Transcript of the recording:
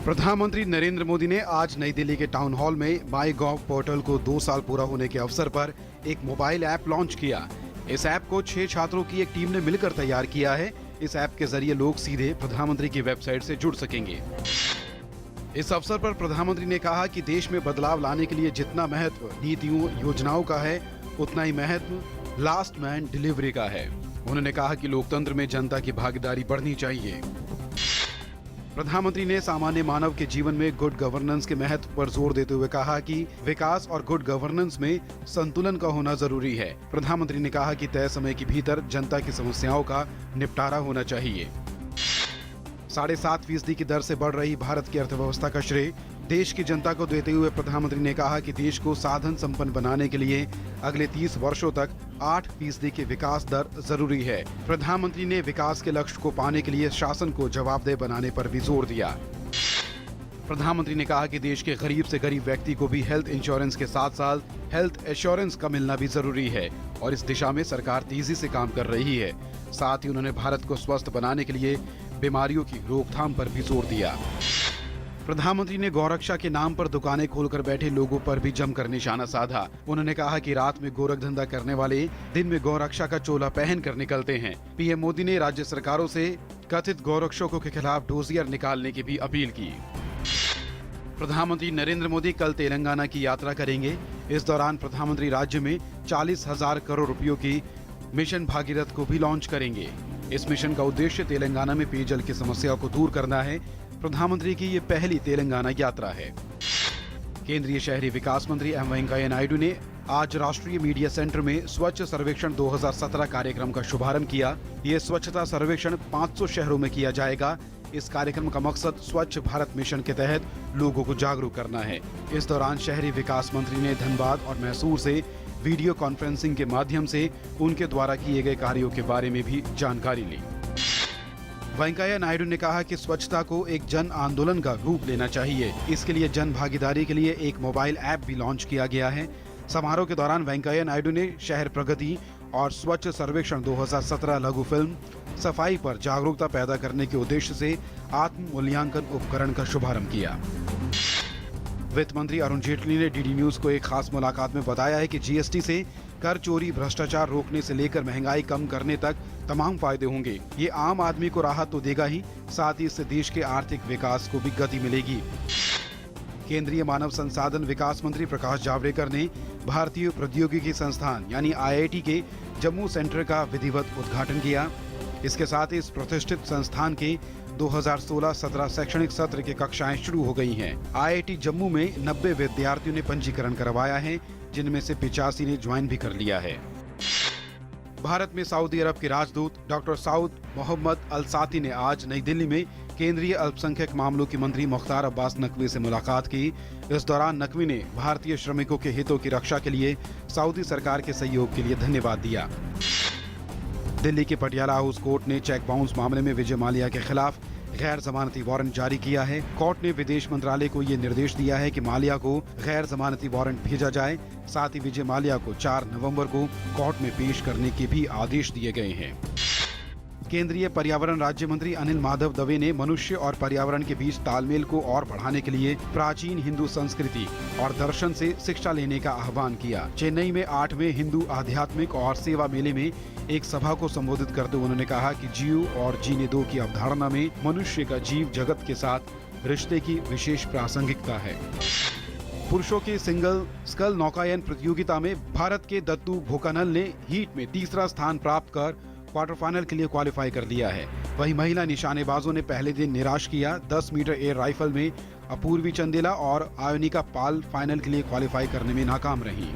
प्रधानमंत्री नरेंद्र मोदी ने आज नई दिल्ली के टाउन हॉल में माई गॉव पोर्टल को 2 साल पूरा होने के अवसर पर एक मोबाइल ऐप लॉन्च किया। इस ऐप को 6 छात्रों की एक टीम ने मिलकर तैयार किया है। इस ऐप के जरिए लोग सीधे प्रधानमंत्री की वेबसाइट से जुड़ सकेंगे। इस अवसर पर प्रधानमंत्री ने कहा कि देश में बदलाव लाने के लिए जितना महत्व नीतियों योजनाओं का है, उतना ही महत्व लास्ट मैन डिलीवरी का है। उन्होंने कहा कि लोकतंत्र में जनता की भागीदारी बढ़नी चाहिए। प्रधानमंत्री ने सामान्य मानव के जीवन में गुड गवर्नेंस के महत्व पर जोर देते हुए कहा कि विकास और गुड गवर्नेंस में संतुलन का होना जरूरी है। प्रधानमंत्री ने कहा कि तय समय के भीतर जनता की समस्याओं का निपटारा होना चाहिए। 7.5% की दर से बढ़ रही भारत की अर्थव्यवस्था का श्रेय देश की जनता को देते हुए प्रधानमंत्री ने कहा कि देश को साधन संपन्न बनाने के लिए अगले 30 वर्षों तक 8% की विकास दर जरूरी है। प्रधानमंत्री ने विकास के लक्ष्य को पाने के लिए शासन को जवाबदेह बनाने पर भी जोर दिया। प्रधानमंत्री ने कहा कि देश के गरीब से गरीब व्यक्ति को भी हेल्थ इंश्योरेंस के साथ साथ हेल्थ एश्योरेंस का मिलना भी जरूरी है और इस दिशा में सरकार तेजी से काम कर रही है। साथ ही उन्होंने भारत को स्वस्थ बनाने के लिए बीमारियों की रोकथाम पर भी जोर दिया। प्रधानमंत्री ने गौरक्षा के नाम पर दुकानें खोलकर बैठे लोगों पर भी जमकर निशाना साधा। उन्होंने कहा कि रात में गोरख धंधा करने वाले दिन में गौरक्षा का चोला पहन कर निकलते हैं। पीएम मोदी ने राज्य सरकारों से कथित गौरक्षकों के खिलाफ डोजियर निकालने की भी अपील की। प्रधानमंत्री नरेंद्र मोदी कल तेलंगाना की यात्रा करेंगे। इस दौरान प्रधानमंत्री राज्य में 40,000 करोड़ रुपयों की मिशन भागीरथ को भी लॉन्च करेंगे। इस मिशन का उद्देश्य तेलंगाना में पेयजल की समस्या को दूर करना है। प्रधानमंत्री की ये पहली तेलंगाना यात्रा है। केंद्रीय शहरी विकास मंत्री एम वेंकैया नायडू ने आज राष्ट्रीय मीडिया सेंटर में स्वच्छ सर्वेक्षण 2017 कार्यक्रम का शुभारंभ किया। ये स्वच्छता सर्वेक्षण 500 शहरों में किया जाएगा। इस कार्यक्रम का मकसद स्वच्छ भारत मिशन के तहत लोगों को जागरूक करना है। इस दौरान शहरी विकास मंत्री ने धनबाद और मैसूर से वीडियो कॉन्फ्रेंसिंग के माध्यम से उनके द्वारा किए गए कार्यों के बारे में भी जानकारी ली। वेंकैया नायडू ने कहा कि स्वच्छता को एक जन आंदोलन का रूप लेना चाहिए। इसके लिए जन भागीदारी के लिए एक मोबाइल ऐप भी लॉन्च किया गया है। समारोह के दौरान वेंकैया नायडू ने शहर प्रगति और स्वच्छ सर्वेक्षण 2017 लघु फिल्म सफाई पर जागरूकता पैदा करने के उद्देश्य से आत्म मूल्यांकन उपकरण का शुभारंभ किया। वित्त मंत्री अरुण जेटली ने डीडी न्यूज को एक खास मुलाकात में बताया है कि जीएसटी से कर चोरी, भ्रष्टाचार रोकने से लेकर महंगाई कम करने तक तमाम फायदे होंगे। ये आम आदमी को राहत तो देगा ही, साथ ही इससे देश के आर्थिक विकास को भी गति मिलेगी। केंद्रीय मानव संसाधन विकास मंत्री प्रकाश जावड़ेकर ने भारतीय प्रौद्योगिकी संस्थान यानी IIT के जम्मू सेंटर का विधिवत उद्घाटन किया। इसके साथ ही इस प्रतिष्ठित संस्थान के 2016-17 शैक्षणिक सत्र की कक्षाएं शुरू हो गई हैं। IIT जम्मू में 90 विद्यार्थियों ने पंजीकरण करवाया है, जिनमें से 85 ने ज्वाइन भी कर लिया है। भारत में सऊदी अरब के राजदूत डॉक्टर सऊद मोहम्मद अल साती ने आज नई दिल्ली में केंद्रीय अल्पसंख्यक मामलों के मंत्री मुख्तार अब्बास नकवी से मुलाकात की। इस दौरान नकवी ने भारतीय श्रमिकों के हितों की रक्षा के लिए सऊदी सरकार के सहयोग के लिए धन्यवाद दिया। दिल्ली के पटियाला हाउस कोर्ट ने चेक बाउंस मामले में विजय माल्या के खिलाफ गैर जमानती वारंट जारी किया है। कोर्ट ने विदेश मंत्रालय को ये निर्देश दिया है कि माल्या को गैर जमानती वारंट भेजा जाए। साथ ही विजय माल्या को 4 नवंबर को कोर्ट में पेश करने के भी आदेश दिए गए हैं। केंद्रीय पर्यावरण राज्य मंत्री अनिल माधव दवे ने मनुष्य और पर्यावरण के बीच तालमेल को और बढ़ाने के लिए प्राचीन हिंदू संस्कृति और दर्शन से शिक्षा लेने का आह्वान किया। चेन्नई में 8वें हिंदू आध्यात्मिक और सेवा मेले में एक सभा को संबोधित करते हुए उन्होंने कहा कि जीव और जीने दो की अवधारणा में मनुष्य का जीव जगत के साथ रिश्ते की विशेष प्रासंगिकता है। पुरुषों के सिंगल स्कल नौकायन प्रतियोगिता में भारत के दत्तू भोकानल ने हीट में तीसरा स्थान प्राप्त कर क्वार्टर फाइनल के लिए क्वालिफाई कर लिया है। वहीं महिला निशानेबाजों ने पहले दिन निराश किया। 10 मीटर एयर राइफल में अपूर्वी चंदेला और आयोनिका पाल फाइनल के लिए क्वालिफाई करने में नाकाम रही।